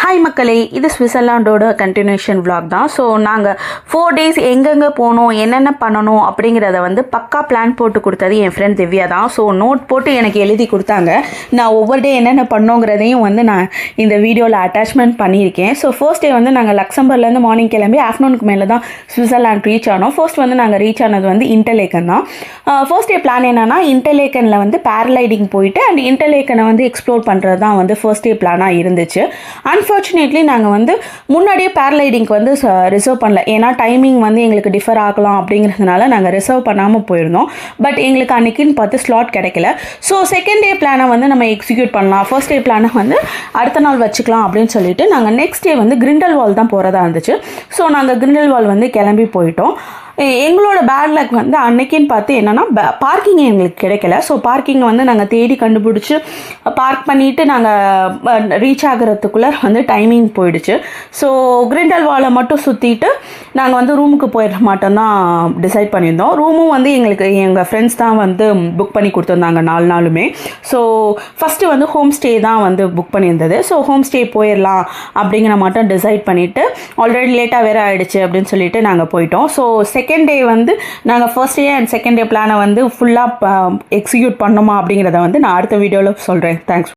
Hi மக்களே, இது ஸ்விட்சர்லாண்டோட continuation vlog தான். ஸோ நாங்கள் 4 days எங்கெங்கே போனோம், என்னென்ன பண்ணணும் அப்படிங்கிறத வந்து பக்கா பிளான் போட்டு கொடுத்தது என் ஃப்ரெண்ட் திவ்யா தான். ஸோ நோட் போட்டு எனக்கு எழுதி கொடுத்தாங்க. நான் ஒவ்வொரு டே என்னென்ன பண்ணோங்கிறதையும் வந்து நான் இந்த வீடியோவில் அட்டாச்மெண்ட் பண்ணியிருக்கேன். ஸோ ஃபர்ஸ்ட் டே வந்து நாங்கள் லக்சம்பர்லேருந்து மார்னிங் கிளம்பி ஆஃப்டர்நூனுக்கு மேலே தான் ஸ்விட்சர்லாண்ட் ரீச் ஆனோம். ஃபர்ஸ்ட் வந்து நாங்கள் ரீச் ஆனது வந்து இன்டர்லேக்கன் தான். ஃபர்ஸ்ட் டே பிளான் என்னென்னா இன்டர்லேக்கனில் வந்து பேரலைடிங் போயிட்டு அண்ட் இன்டர்லேக்கனை வந்து எக்ஸ்ப்ளோர் பண்ணுறது தான் வந்து ஃபர்ஸ்ட் டே பிளானாக இருந்துச்சு. அன்ஃபார்ச்சுனேட்லி நாங்கள் வந்து முன்னாடியே பேரலைடிங்க்கு வந்து ரிசர்வ் பண்ணல. ஏன்னா டைமிங் வந்து எங்களுக்கு டிஃபர் ஆகலாம் அப்படிங்கிறதுனால நாங்கள் ரிசர்வ் பண்ணாமல் போயிருந்தோம். பட் எங்களுக்கு அன்றைக்கின்னு பார்த்து ஸ்லாட் கிடைக்கல. ஸோ செகண்ட் டே பிளானை வந்து நம்ம எக்ஸிக்யூட் பண்ணலாம், ஃபர்ஸ்ட் டே பிளானை வந்து அடுத்த நாள் வச்சுக்கலாம் அப்படின்னு சொல்லிட்டு நாங்கள் நெக்ஸ்ட் டே வந்து கிரிண்டல்வால் தான் போகிறதா இருந்துச்சு. ஸோ நாங்கள் கிரிண்டல்வால் வந்து கிளம்பி போயிட்டோம். எங்களோட பேட் லக் வந்து அன்னைக்குன்னு பார்த்து என்னென்னா பார்க்கிங் எங்களுக்கு கிடைக்கல. ஸோ பார்க்கிங்கை வந்து நாங்கள் தேடி கண்டுபிடிச்சி பார்க் பண்ணிவிட்டு நாங்கள் ரீச் ஆகிறதுக்குள்ளே வந்து டைமிங் போயிடுச்சு. ஸோ கிரிண்டல்வாலை மட்டும் சுற்றிட்டு நாங்கள் வந்து ரூமுக்கு போயிட மாட்டோம் தான் டிசைட் பண்ணியிருந்தோம். ரூமும் வந்து எங்களுக்கு எங்கள் ஃப்ரெண்ட்ஸ் தான் வந்து புக் பண்ணி கொடுத்துருந்தாங்க 4 நாளுமே. ஸோ ஃபஸ்ட்டு வந்து ஹோம் ஸ்டே தான் வந்து புக் பண்ணியிருந்தது. ஸோ ஹோம் ஸ்டே போயிடலாம் அப்படிங்கிற மட்டும் டிசைட் பண்ணிவிட்டு ஆல்ரெடி லேட்டாக வேறு ஆகிடுச்சு அப்படின்னு சொல்லிட்டு நாங்கள் போயிட்டோம். ஸோ செகண்ட் டே வந்து நாங்கள் first day and second day பிளானை வந்து ஃபுல்லாக எக்ஸிக்யூட் பண்ணோமா அப்படிங்கிறத வந்து நான் அடுத்த வீடியோவில் சொல்கிறேன். தேங்க்ஸ்.